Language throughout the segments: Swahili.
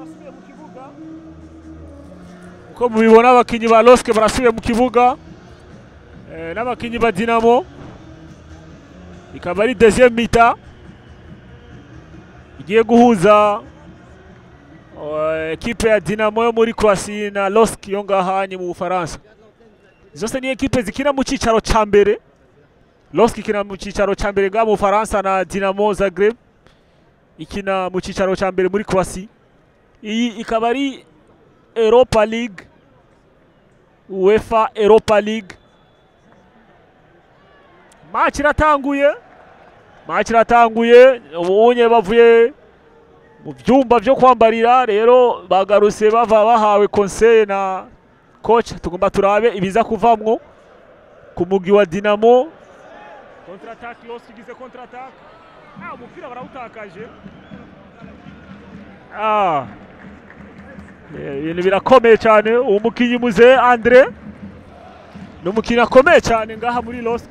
barasubiye mu kibuga uko mubibona abakinyi ba LOSC barasubiye mu kibuga n'abakinyi ba Dinamo ikaba ari deuxième mi-temps igiye guhuza ekipe ya Dinamo yo muri Croatie na LOSC yo ngahanye mu Bufaransa. Zose ni ekipe zikina mu cicaro ca mbere. LOSC ikina mu cicaro ca mbere ga mu Bufaransa na Dinamo Zagreb ikina mu cicaro ca mbere muri Croatie. Iyi ikaba ari Europa League, UEFA Europa League. Match iratanguye ubunye bavuye mu byumba byo kwambarira rero bagarutse bava bahawe conseil na coach tugomba turabe ibiza kuvamwo ku mugi wa Dinamo. Contre attaque LOSC igize contre attaque umupira barawutakaje ibintu birakomeye cyane. Uwo mukinyi muze Andre ni umukinyi akomeye cyane ngaha muri LOSC.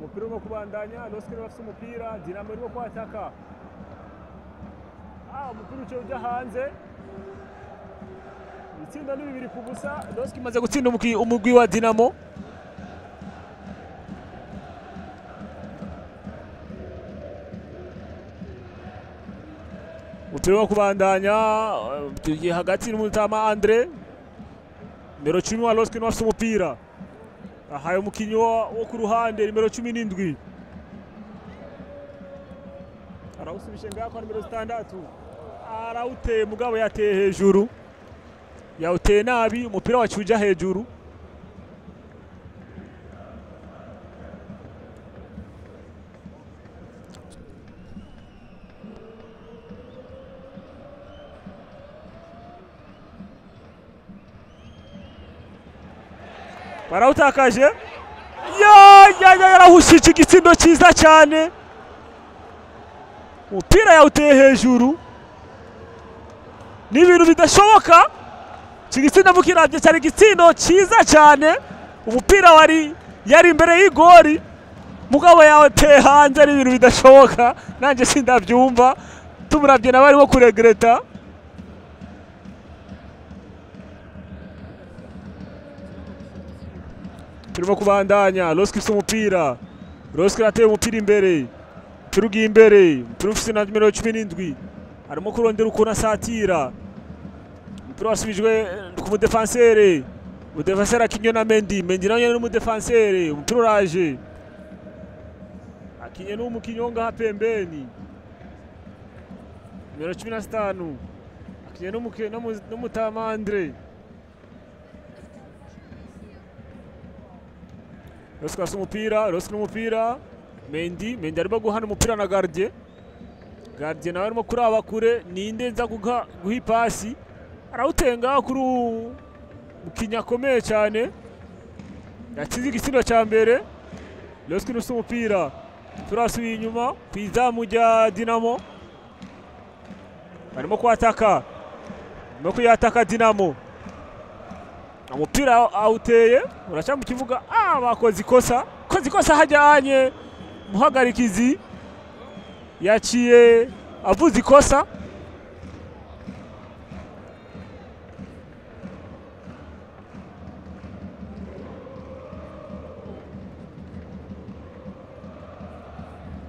Umupira urimo kubandanya LOSC bafite umupira Dinamo irimo kwataka umupira uciye ujya hanze. Itsinda ni 2-0 LOSC imaze gutsinda umugwi wa Dinamo. Umupira urimo kubandanya tugiye hagati n'umutama Andre numero 10 wa LOSC bafite umupira ahaye umukinyi wo ku ruhande numero 17 arawusubishe ngako numero 6 arawuteye mugabo yateye hejuru yawuteye nabi umupira wacuja hejuru. Barawutakaje yarahushije igitsindo cyiza cyane umupira yawuteye hejuru ni ibintu bidashoboka. Iki gitsindo mukiravye cyari igitsindo cyiza cyane umupira yari imbere y'igori mugabo yawuteye hanze ari ibintu bidashoboka nanje sindavyumva tumuravye nabarimo kuregreta. Turimo kubandanya LOSC ifite umupira LOSC irateye umupira imbere umupira ugiye imbere umupira ufite na numero 17 arimo kurondera ukuntu asatira umupira wasubijwe ku mudefansere akinye na Mendy nawe n'umudefansere umupira uraje akinye n'umukinyi wo ngaha pembeni numero 15 akinye n'umutama Andre. LOSC afite umupira Mendy arimo guhana umupira na gardien nawe arimo kuraba kure ninde nza guha ipasi arawutenga kuri umukinyi akomeye cyane yatsinze igitsindo cya mbere. LOSC ifite umupira turasubiye inyuma ku izamu rya Dinamo barimo kuyataka Dinamo umupira awuteye uraca mu kibuga bakoze ikosa hajyanye muhagarikizi yaciye avuze ikosa.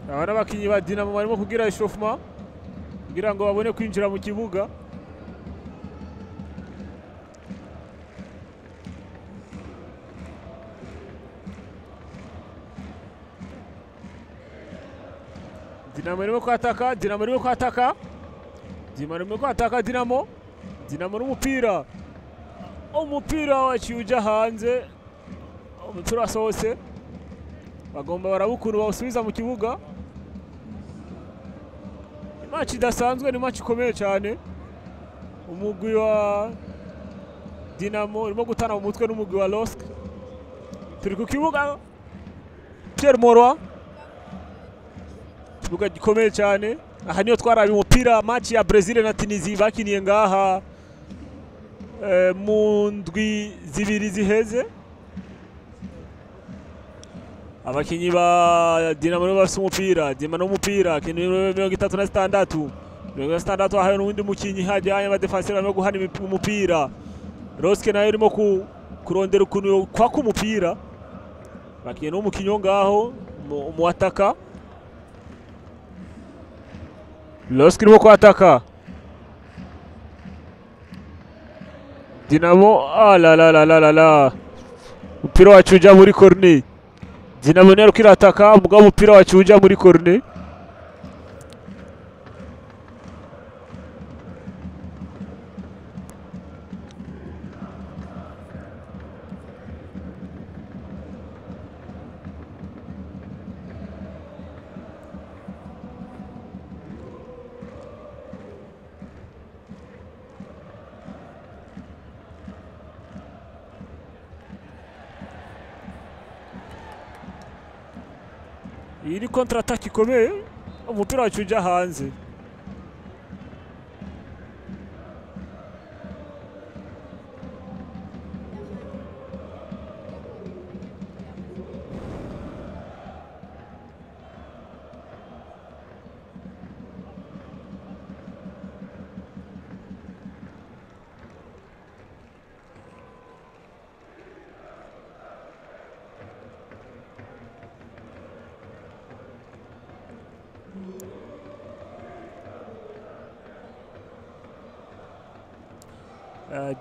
Aba n'abakinyi ba Dinamo barimo kugira échauffement kugira ngo babone kwinjira mu kibuga. Dinamo irimo kwataka, Dinamo irimo kwataka. Dinamo irimo kwataka, Dinamo. Dinamo n'umupira. Umupira waciye uja hanze. Umupira wasohotse. Bagomba barabukuru bawusubiza mu kibuga. Match idasanzwe, ni match ikomeye cyane. Umugwi wa Dinamo urimo gutana mu mutwe n'umugwi wa LOSC. Turi ku kibuga Pierre Morwa. Kibuga gikomeye cyane. Aha niyo twarabi umupira match ya Brazil na Tunisia bakiniye ngaha mu ndwi zibiri ziheze. Abakinyi ba Dinamo bafite umupira, Dinamo n'umupira, kintu 36. 36 ahaye n'undi mukinyi hajyanye abadefenseur barimo guhana umupira. LOSC nayo irimo kurondera ukuntu kwa kumupira. Bakiye no mukinyo ngaho mu ataka. LOSC irimo kwataka. Dinamo la. Umupira wacuja muri corner. Dinamo nero kirataka mugabo umupira wacuja muri corner. Iyi ni contre-attaque ikomeye, umupira wacuja hanze.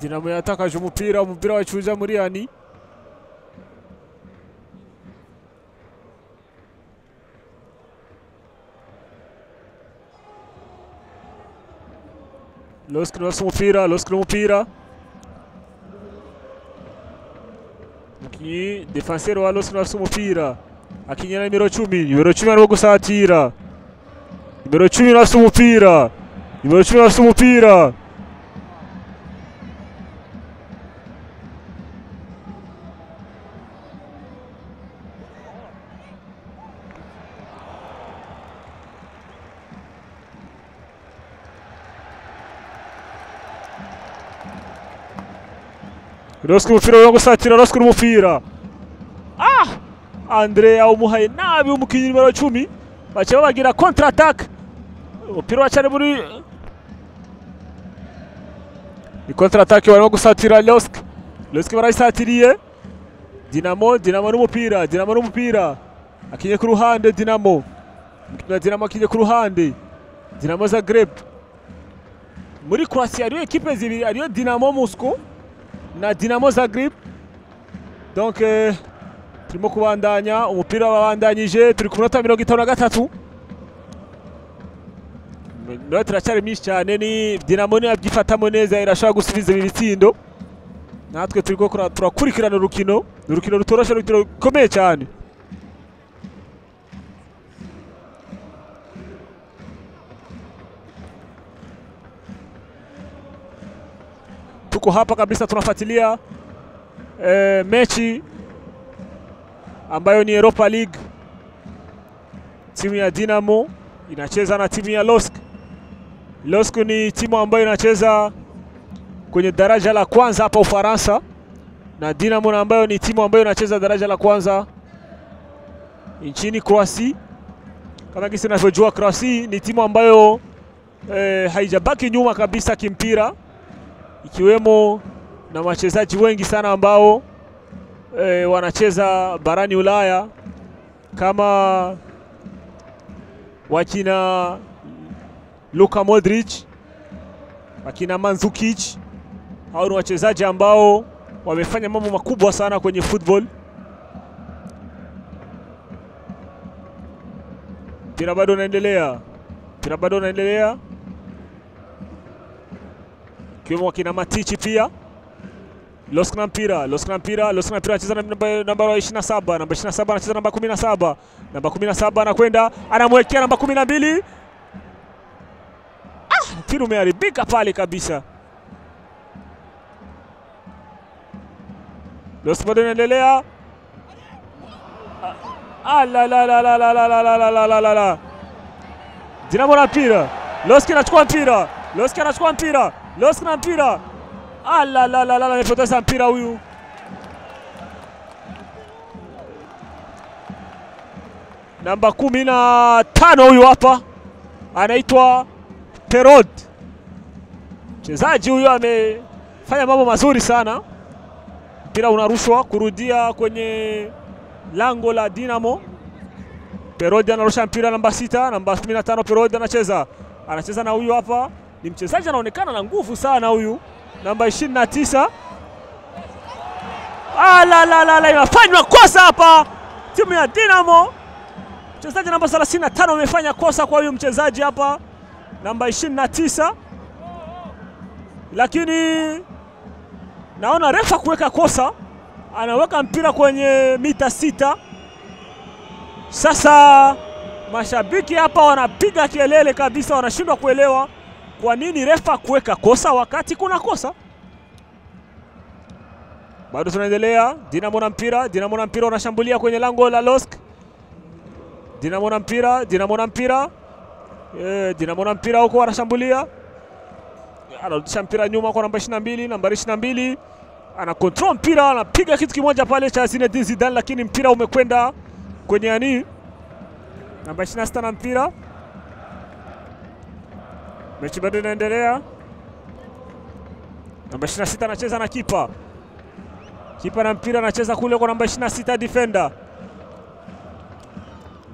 Dinamo yatakaje umupira wacuja muri yani. LOSC n'umupira. Mukinyi defenseur wa LOSC n'afite umupira. Akinya na nimero 10. Nimero 10 arimo gusatira. Nimero 10 n'afite umupira. LOSC umupira wo gusatira, LOSC umupira. Andrea umuhaye nabi umukinyi nimero 10. Bacha bagira contre attaque. Umupira wacane muri ni contre attaque barimo gusatira LOSC barayisatiriye. Dinamo n'umupira. Akinye ku ruhande Dinamo. Dinamo akinye ku ruhande. Dinamo Zagreb. Muri Croatia ariyo equipe zibiri, ariyo Dinamo Moscow na Dinamo Zagreb. Donc turimo kubandanya, umupira wabandanyije, turi ku minota 53. Minota iracyari myinshi cyane, ni Dinamo ni abyifatamo neza irashaka gusubiza ibi bitsindo. Natwe turiko turakurikirana urukino rutoroshe, urukino rukomeye cyane. Tuko hapa kabisa tunafuatilia mechi ambayo ni Europa League. Timu ya Dinamo inacheza na timu ya LOSC. LOSC ni timu ambayo inacheza kwenye daraja la kwanza hapa Ufaransa, na Dinamo ambayo ni timu ambayo inacheza daraja la kwanza nchini Croatia. Kama kisi tunavyojua, Croatia ni timu ambayo haijabaki nyuma kabisa kimpira, ikiwemo na wachezaji wengi sana ambao wanacheza barani Ulaya kama wakina Luka Modric, wakina Mandzukic. Hao ni wachezaji ambao wamefanya mambo makubwa sana kwenye football. Mpira bado unaendelea. Mpira bado unaendelea. Kiwemo kina Matichi pia. Losk na mpira anacheza namba 27, namba 27 anacheza namba 17. Namba 17 anakwenda, anamwekea namba 12. Mpira umeharibika pale kabisa. Losk bado inaendelea. La. Dinamo na mpira. Losk anachukua mpira. Losk na mpira. Amepoteza mpira huyu. Namba 15 huyu hapa. Anaitwa Perod. Mchezaji huyu amefanya mambo mazuri sana. Mpira unarushwa kurudia kwenye lango la Dinamo. Perod anarusha mpira namba 6, namba 15 Perod anacheza na huyu hapa. Ni mchezaji anaonekana na nguvu sana huyu. Namba 29. Inafanywa kosa hapa. Timu ya Dinamo. Mchezaji namba 35 amefanya kosa kwa huyu mchezaji hapa. Namba 29. Lakini naona refa kuweka kosa. Anaweka mpira kwenye mita 6. Sasa mashabiki hapa wanapiga kelele kabisa, wanashindwa kuelewa kwa nini refa kuweka kosa wakati kuna kosa. Bado tunaendelea. Dinamo na mpira wanashambulia kwenye lango la Losk. Dinamo na mpira huko wanashambulia. Anarudisha mpira nyuma kwa namba 22, namba 22. Ana control mpira, anapiga kitu kimoja pale cha Zinedine Zidane, lakini mpira umekwenda kwenye ani. Namba 26 na mpira. Mechi bado inaendelea. Namba 26 anacheza na kipa. Kipa na mpira anacheza kule kwa namba 26 defender.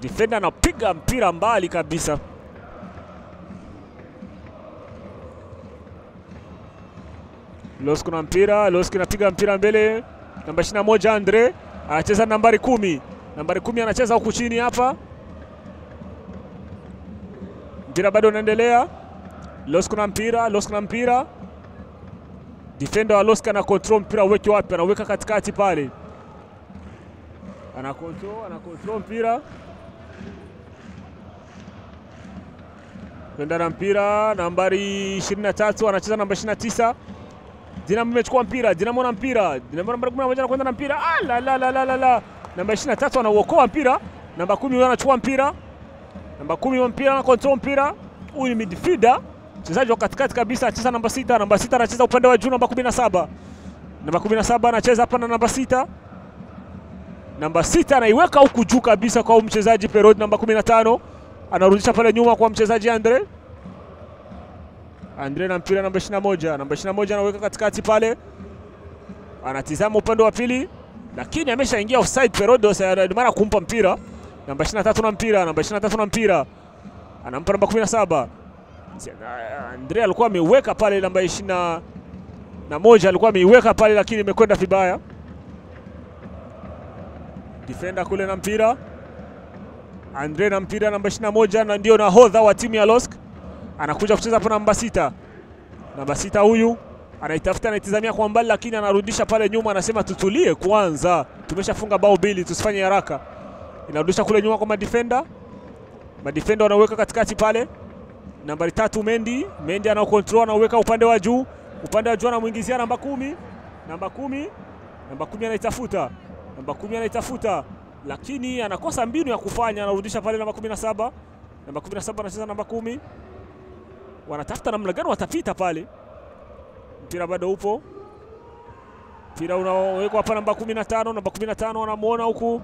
Defender anapiga mpira mbali kabisa. Losk na mpira, Losk anapiga mpira mbele. Namba 21 Andre anacheza nambari 10. Nambari 10 anacheza huku chini hapa. Mpira bado unaendelea. Losk na mpira. Defender wa Losk ana control mpira, uweke wapi? Anaweka katikati pale. Ana control mpira. Kwenda na mpira nambari 23 anacheza namba 29. Dinamo imechukua mpira, Dinamo na mpira. Dinamo nambari 11 anakwenda na mpira. Namba 23 anauokoa mpira. Namba 10 anachukua mpira. Namba 10 wa mpira na control mpira. Huyu ni midfielder. Mchezaji wa katikati kabisa anacheza namba 6. Namba 6 anacheza upande wa juu namba 17. Namba 17 anacheza hapa na namba 6. Namba 6 anaiweka huku juu kabisa kwa mchezaji Perod. Namba 15 anarudisha pale nyuma kwa mchezaji Andre na mpira namba 21. Namba 21 anaweka katikati pale. Anatizama upande wa pili, lakini ameshaingia offside Perod, ndio maana kumpa mpira. Namba 23 na mpira. Anampa namba 17. Andre alikuwa ameweka pale namba 21 alikuwa ameiweka pale, lakini imekwenda vibaya. Defender kule na mpira. Andre na mpira namba 21 na ndio nahodha wa timu ya Losk. Anakuja kucheza hapo namba 6. Namba 6 huyu anaitafuta, anaitazamia kwa mbali, lakini anarudisha pale nyuma, anasema tutulie kwanza. Tumeshafunga bao 2, tusifanye haraka. Inarudisha kule nyuma kwa madefender. Madefender wanaweka katikati pale. Nambari 3 Mendy ana control, anaweka upande wa juu. Upande wa juu anamuingizia namba 10. Namba 10 anaitafuta. Namba 10 anaitafuta, lakini anakosa mbinu ya kufanya, anarudisha pale namba 17. Namba 17 anacheza namba 10. Wanatafuta namna gani watapita pale. Mpira bado upo. Mpira unawekwa hapa namba 15. Namba 15 anamuona huku.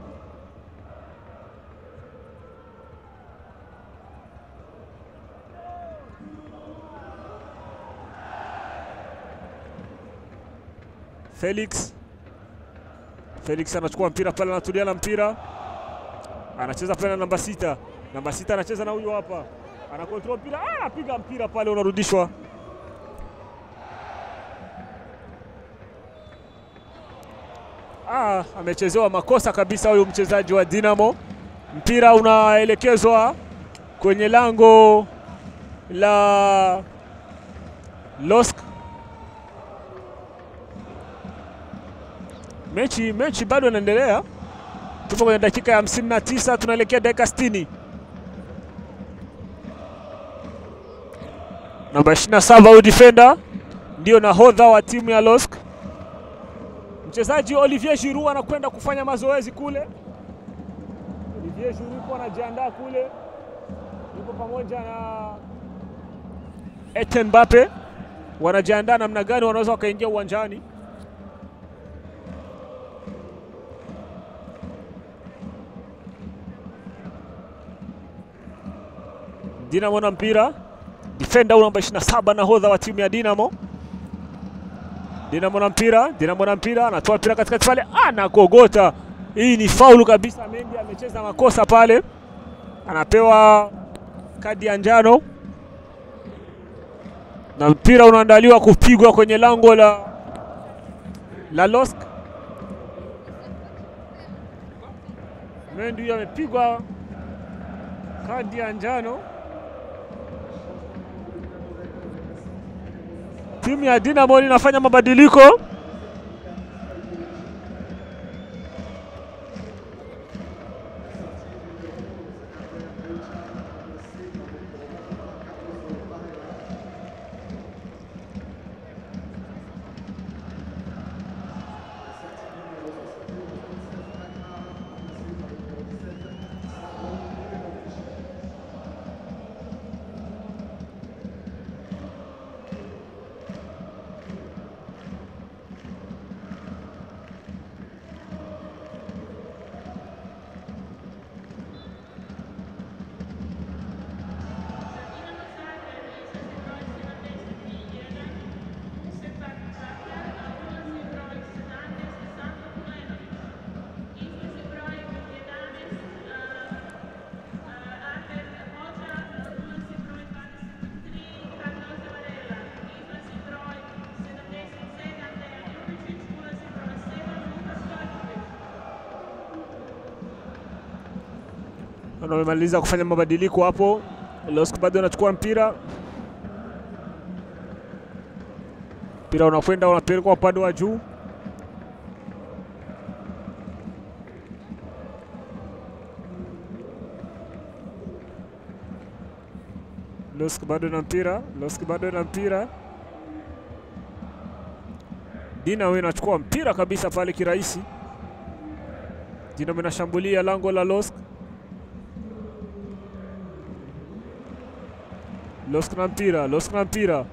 Felix anachukua mpira pale, anatulia na mpira. Anacheza pale na namba 6. Namba 6 anacheza na huyu hapa. Ana control mpira, anapiga mpira pale, unarudishwa. Amechezewa makosa kabisa huyu mchezaji wa Dinamo. Mpira unaelekezwa kwenye lango la LOSC. Mechi bado inaendelea. Tupo kwenye dakika ya 59, tunaelekea dakika 60. Namba 27 huyu defender ndio nahodha wa timu ya LOSC. Mchezaji Olivier Giroud anakwenda kufanya mazoezi kule. Olivier Giroud anajiandaa kule. Yuko pamoja na Etienne Mbappe. Wanajiandaa namna gani wanaweza wakaingia uwanjani. Dinamo na mpira. Defender namba 27 nahodha wa timu ya Dinamo. Dinamo na mpira, anatoa mpira katikati pale, anakogota. Hii ni faulu kabisa. Mendy amecheza makosa pale. Anapewa kadi ya njano. Na mpira unaandaliwa kupigwa kwenye lango la LOSC. Mendy amepigwa kadi ya njano. Timu ya Dinamo inafanya mabadiliko. Wamemaliza kufanya mabadiliko hapo. LOSC bado anachukua mpira. Mpira unakwenda unapelekwa upande wa juu. LOSC bado na mpira. Dinamo inachukua mpira kabisa pale kirahisi. Dinamo inashambulia lango la LOSC. LOSC na mpira.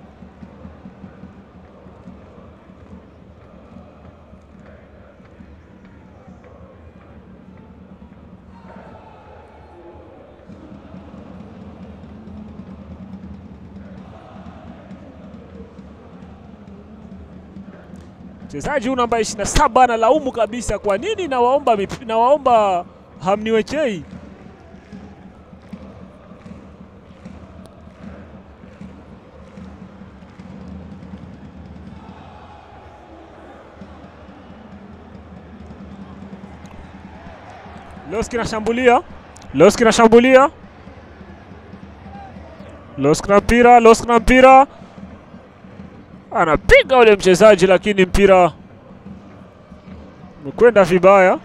Mchezaji huyu namba 27 analaumu kabisa, kwa nini nawaomba hamniwekei. LOSC inashambulia. LOSC na mpira. Anapiga ule mchezaji lakini mpira umekwenda vibaya.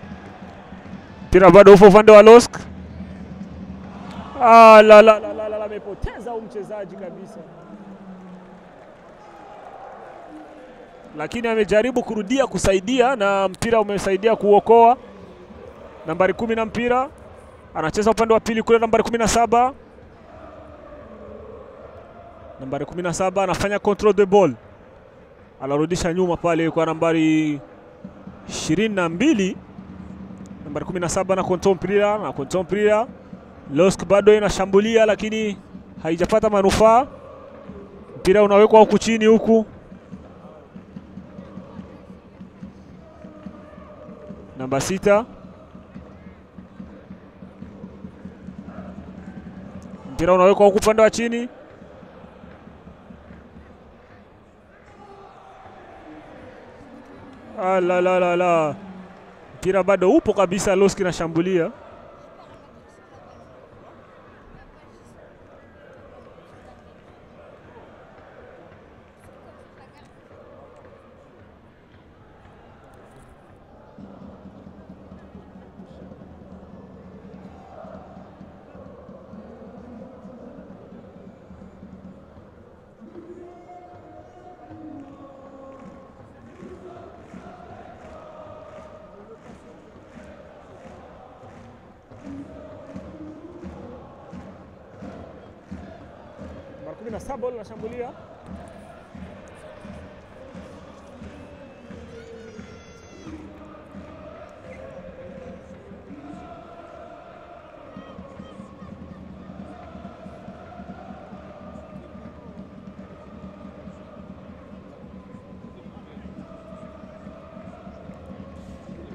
Mpira bado upo upande wa LOSC. Amepoteza huyu mchezaji kabisa. Lakini amejaribu kurudia kusaidia na mpira umesaidia kuokoa. Nambari 10 na mpira. Anacheza upande wa pili kule nambari 17. Nambari 17 anafanya control the ball. Anarudisha nyuma pale kwa nambari 22. Nambari 17 na control mpira. LOSC bado inashambulia lakini haijapata manufaa. Mpira unawekwa huku chini huku. Namba 6. Mpira unawekwa huku upande wa chini. Mpira bado upo kabisa, LOSC inashambulia. 17 wanashambulia.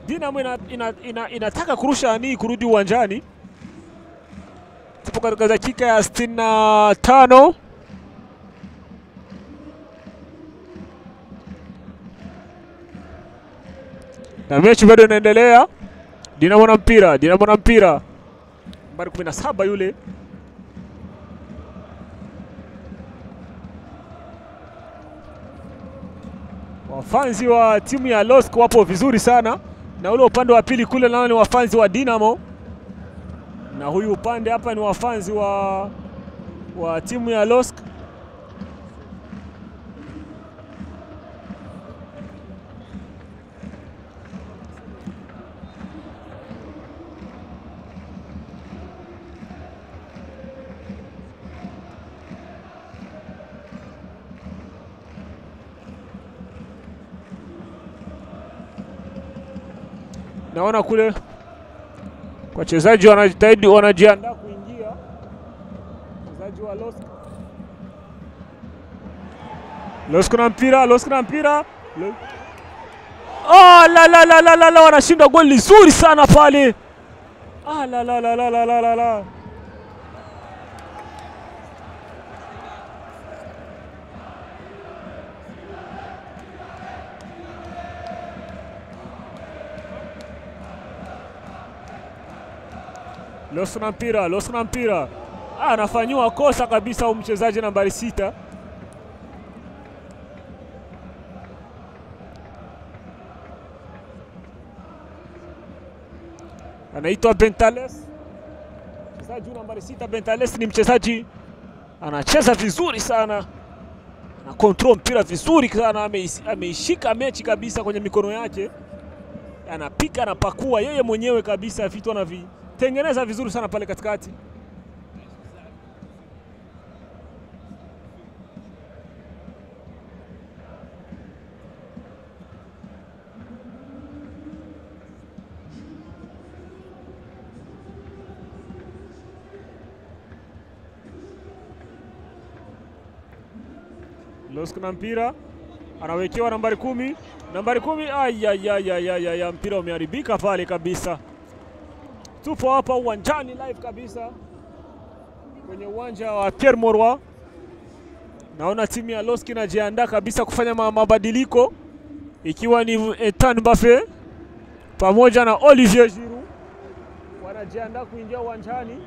Dinamo inataka kurusha kurudi uwanjani. Tupo katika dakika ya 65. Na mechi bado inaendelea. Dinamo na mpira. Nambari 17 yule. Wafanzi wa timu ya LOSC wapo vizuri sana. Na ule upande wa pili kule nao ni wafanzi wa Dinamo. Na huyu upande hapa ni wafanzi wa timu ya LOSC. Naona kule wachezaji wanajitahidi, wanajiandaa kuingia. Wachezaji wa LOSC. LOSC na mpira. Oh la wanashinda goli zuri sana pale. La. LOSC na mpira. Anafanywa kosa kabisa mchezaji nambari 6. Anaitwa Bentales. Mchezaji nambari 6 Bentales ni mchezaji anacheza vizuri sana. Ana control mpira vizuri sana, ameishika mechi kabisa kwenye mikono yake. Anapika, anapakua yeye mwenyewe kabisa, vitu anavitengeneza vizuri sana pale katikati. LOSC na mpira, anawekewa nambari 10. Nambari 10, ya mpira umeharibika pale kabisa. Tupo hapa uwanjani live kabisa kwenye uwanja wa Pierre Mauroy. Naona timu ya LOSC inajiandaa kabisa kufanya mabadiliko, ikiwa ni Ethan Mbappe pamoja na Olivier Giroud wanajiandaa kuingia uwanjani.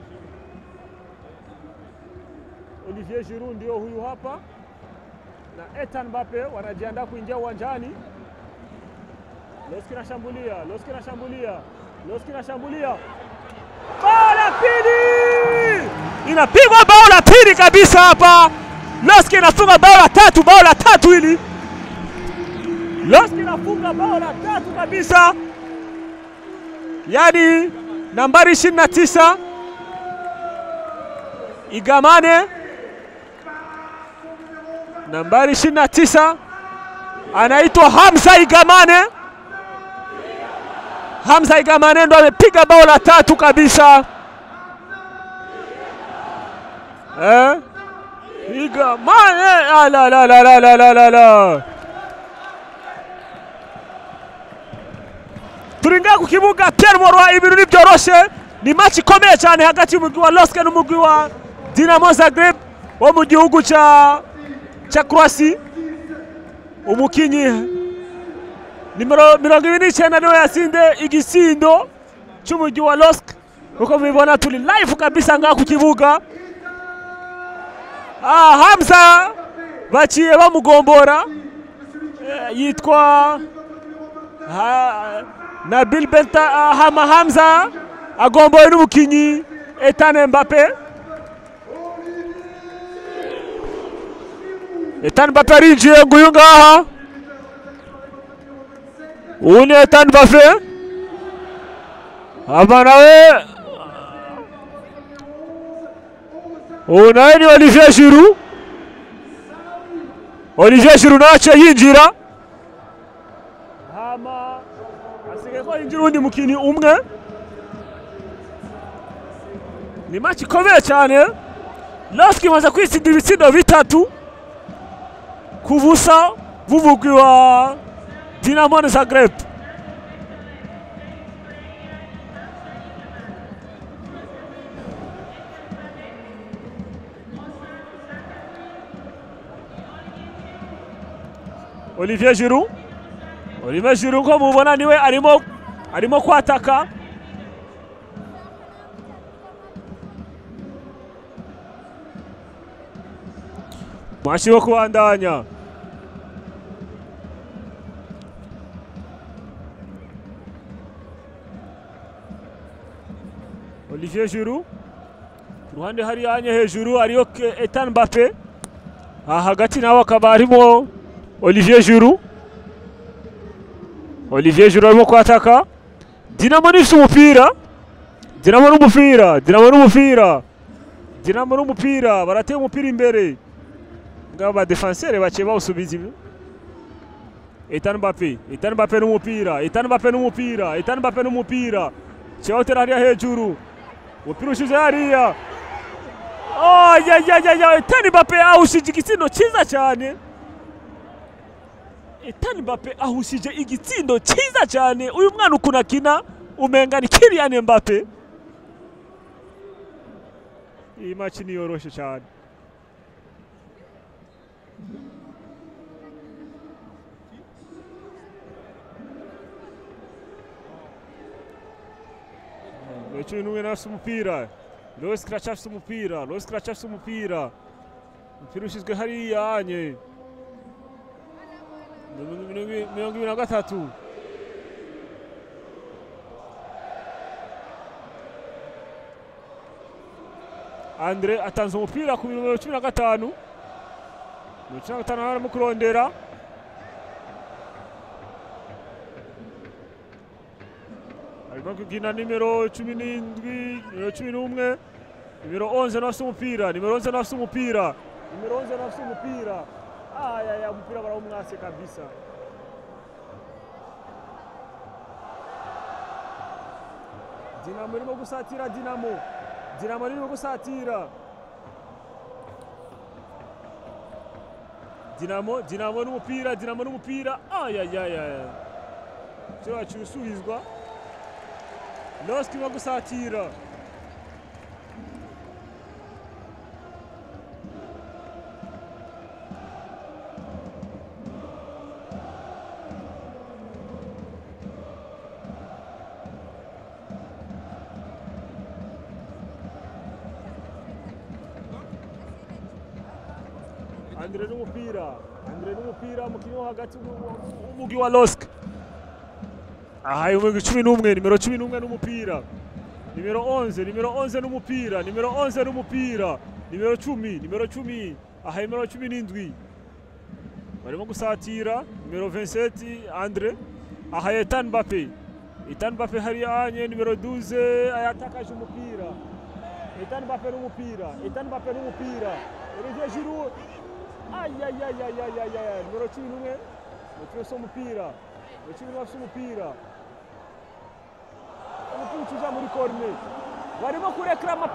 Olivier Giroud ndio huyu hapa na Ethan Mbappe wanajiandaa kuingia uwanjani. LOSC inashambulia. Bao la pili! Inapigwa bao la pili kabisa hapa. LOSC inafunga bao la tatu hili. LOSC inafunga bao la 3 kabisa. Yaani nambari 29 Igamane, nambari 29 anaitwa Hamza Igamane ndo amepiga bao la 3 kabisa. Igamane, la. Turinga ku kibuga Pierre Mauroy, ibintu byoroshe. Ni match ikomeye cyane hagati y'umugwi wa LOSC n'umugwi wa Dinamo Zagreb wo mu gihugu cha Croatia. Umukinyi nimero 29 niwe yasinde igisindo cy'umugwi wa LOSC. Uko mubibona tuli live kabisa ngaha ku kibuga. Hamza baciye bamugombora, yitwa Nabil Hamza agomboye n'umukinyi Ethan Mbappe. Ethan Mbappe arinjiye nguyu ngaha. Uyu ni Ethan Mbappe. Nawe uyu nawe ni Olivier Giroud. Olivier Giroud nace yinjira hama asigaye ko yinjira undi mukini umwe. Ni match ikomeye cyane. LOSC imaze kwitsinda ibitsindo bitatu ku busa b'umugwi wa Dinamo Zagreb. Olivier Giroud ko mubona niwe arimo kwataka. Mwashi wo kubandanya. Olivier Giroud ruhande hari anye hejuru ariyo Ethan Mbappé, hagati nawe akaba harimo Olivier Giroud arimo kwataka. Dinamo nifite umupira, Dinamo n'umupira barateye umupira imbere, ngaba ba defenseur baciye bawusubiza. Ethan Mbappé n'umupira cyawutera hariya hejuru, umupira ushize hariya. Ethan Mbappé awushije igitsindo cyiza cyane. Ethan Mbappé ahushije igitsindo cyiza cyane. Uyu mwana ukuntu akina umenga ni Kylian Mbappé. Iyi match ni yoroshe cyane. Ecyo n'umwe nafite umupira. LOSC iracafite umupira. Umupira ushizwe hariya anye. 23. Andre atanze umupira ku numero 15. 15 arimo kurondera. Arimo kugina numero 17, numero 11, numero 11 nafite umupira, numero 11 nafite umupira. Umupira barawumwase kabisa. Dinamo irimo gusatira. Dinamo irimo gusatira. Dinamo n'umupira. Cyo cyusubizwa. LOSC irimo gusatira. Andre n'umupira mukino hagati umugwi wa LOSC. Ahaye umugwi 11, numero 11 n'umupira. Numero 11 n'umupira, numero 10, ahaye numero 17. Barimo gusatira numero 27 Andre, ahaye Ethan Mbappé hari anye numero 12 ayatakaje umupira. Ethan Mbappé n'umupira. Olivier Giroud. Numero 11 umupira umupira. Umupira ukiza muri corner. Barimo kureklama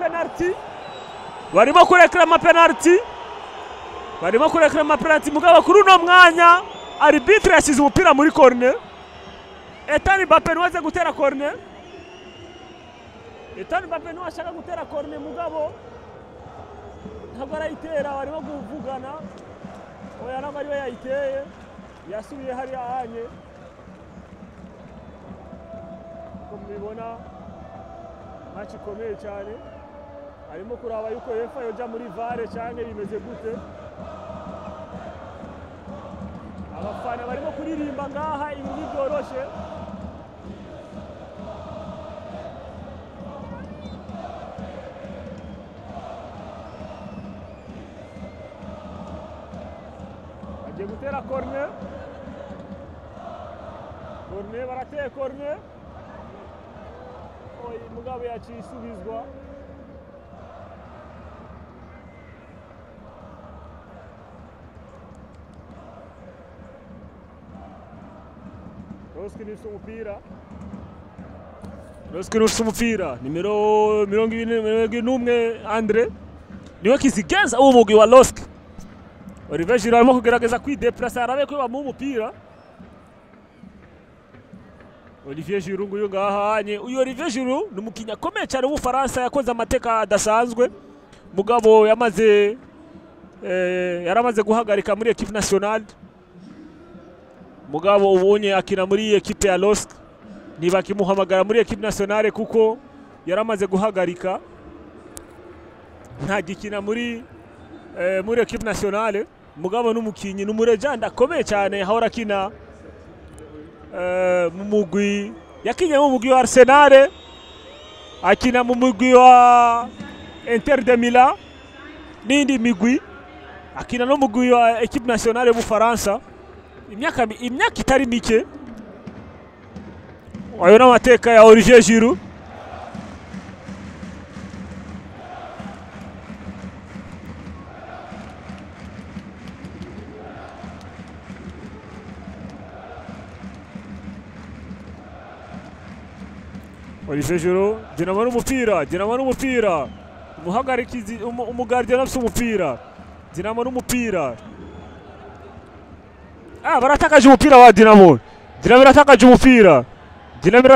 penalty. Mugabo kuri uno mwanya arbitre yasize umupira muri corner. Ethan Mbappé niwaze gutera corner. Niwashaka gutera corner mugabo ntabwo arayitera, barimo kuvugana. Oya ntabwo ariwe yayiteye, yasubiye hariya anye. Uko mubibona match ikomeye cyane, arimo kuraba yuko UEFA yoja muri VAR cyangwa bimeze gute. Abafana barimo kuririmba ngaha ibintu byoroshe. Gutera corner. Barateye corner. Mugabo yaciye isubizwa. Loski nufise umupira nimero 21 Andre niwe kizigenza uwo mugwi wa Loski. Olivier Giroud arimo kugerageza kwideplacer arabe ko bamuha umupira. Olivier Giroud nguyu ngahanye. Uyu Olivier Giroud ni umukinnyi akomeye cyane w'Ubufaransa yakoze amateka adasanzwe. Mugabo yaramaze guhagarika muri equipe nationale. Mugabo ubonye akina muri equipe ya Losk ntibakimuhamagara muri equipe nationale kuko yaramaze guhagarika ntagikina muri equipe nationale. Mugabo n'umukinnyi n'umurejanda akomeye cyane ahora akina mu mugwi yakinye mu mugwi wa Arsenal, akina mu mugwi wa Inter de Milan n'indi migwi, akina no mugwi wa equipe nationale y'Ubufaransa imyaka itari mike. Ayo n'amateka ya Olivier Giroud. Olivier Giroud Dinamo n'umupira umuhagarikizi umugardien afite umupira. Dinamo n'umupira baratakaje umupira wa Dinamo. Dinamo iratakaje umupira. Nimero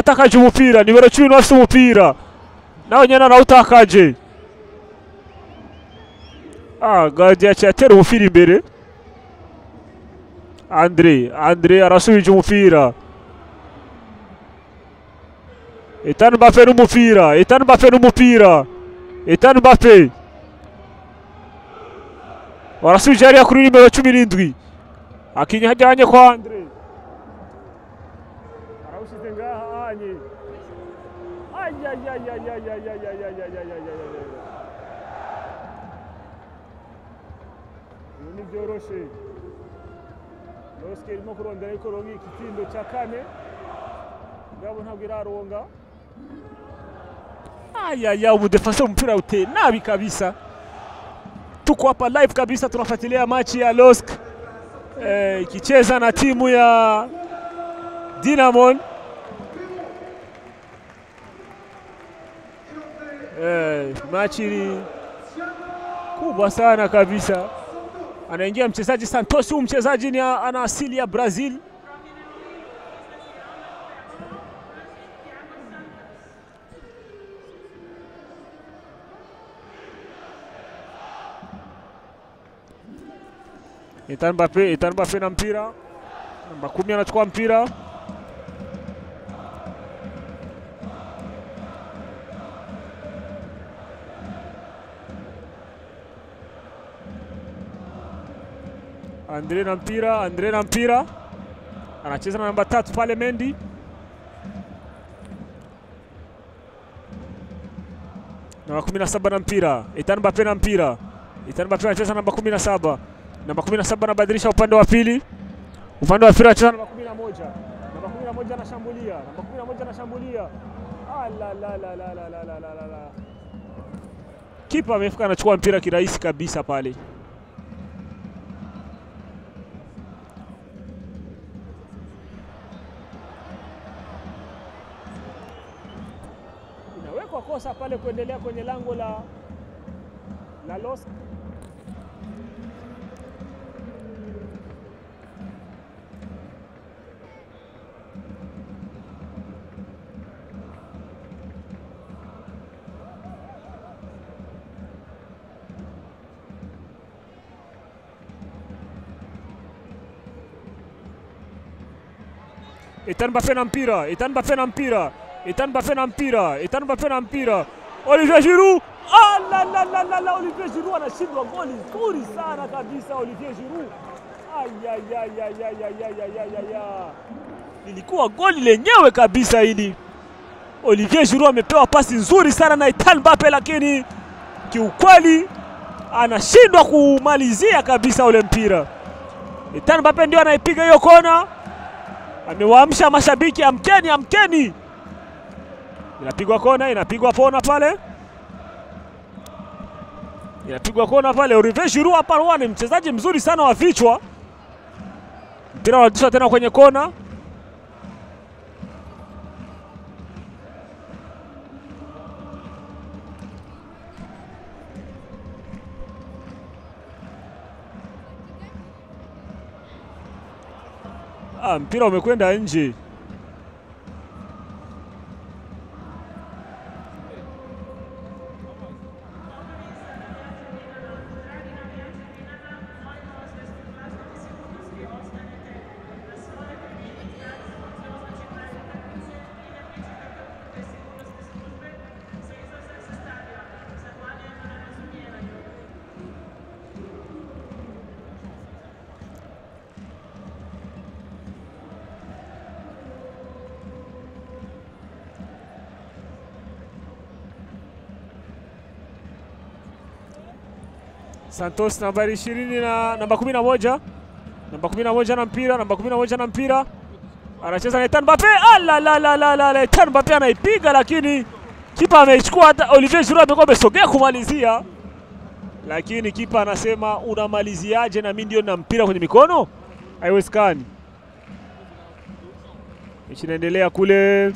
10 afite umupira nawe nyene arawutakaje. Gardien cyatera umupira imbere. Andre arasubije umupira. Ethan Mbappé warasubije hariya kuri nimero 17 akinya hajyanye kwa Andre arawushyize ngaha anye. Ni byoroshe. Loski irimo kurondera yuko ronka ikitsindo cya kane ngabo ntabwo iraronga. Umudefenseur mpira ute nabi kabisa. Tuko hapa live kabisa tunafuatilia machi ya Losk ikicheza na timu ya Dinamo. Machi kubwa sana kabisa. Anaingia mchezaji Santos, huyu mchezaji ana asili ya Brazil. Ethan Mbappé na mpira. Namba 10 anachukua mpira. Andre na mpira. Anacheza na namba 3 pale Mendy. Namba 17 na mpira. Ethan Mbappé na mpira. Ethan Mbappé anacheza namba 17. Namba 17 anabadilisha upande wa pili. Upande wa pili anacheza namba 11. Namba 11 anashambulia. La. Kipa amefika anachukua mpira kirahisi kabisa pale. Inawekwa kosa pale kuendelea kwenye lango la Losk. Ethan Mbappé na mpira. Olivier Giroud. Olivier Giroud anashindwa goli nzuri sana kabisa Olivier Giroud. Ilikuwa goli lenyewe kabisa hili. Olivier Giroud amepewa pasi nzuri sana na Ethan Mbappé, lakini kiukweli anashindwa kumalizia kabisa ule mpira. Ethan Mbappé ndio anaipiga hiyo kona. Amewaamsha mashabiki, amkeni. Inapigwa kona pale. Olivier Giroud hapa ni mchezaji mzuri sana wa vichwa. Mpira unarudishwa tena kwenye kona. mpira umekwenda nje. Santos nambari 20 na namba 11. Namba 11 na mpira, namba 11 na mpira. Anacheza na Ethan Mbappe. La Ethan Mbappe anaipiga lakini kipa ameichukua. Hata Olivier Giroud amekuwa amesogea kumalizia. Lakini kipa anasema unamaliziaje na mimi ndio na mpira kwenye mikono? Haiwezekani. Mechi inaendelea kule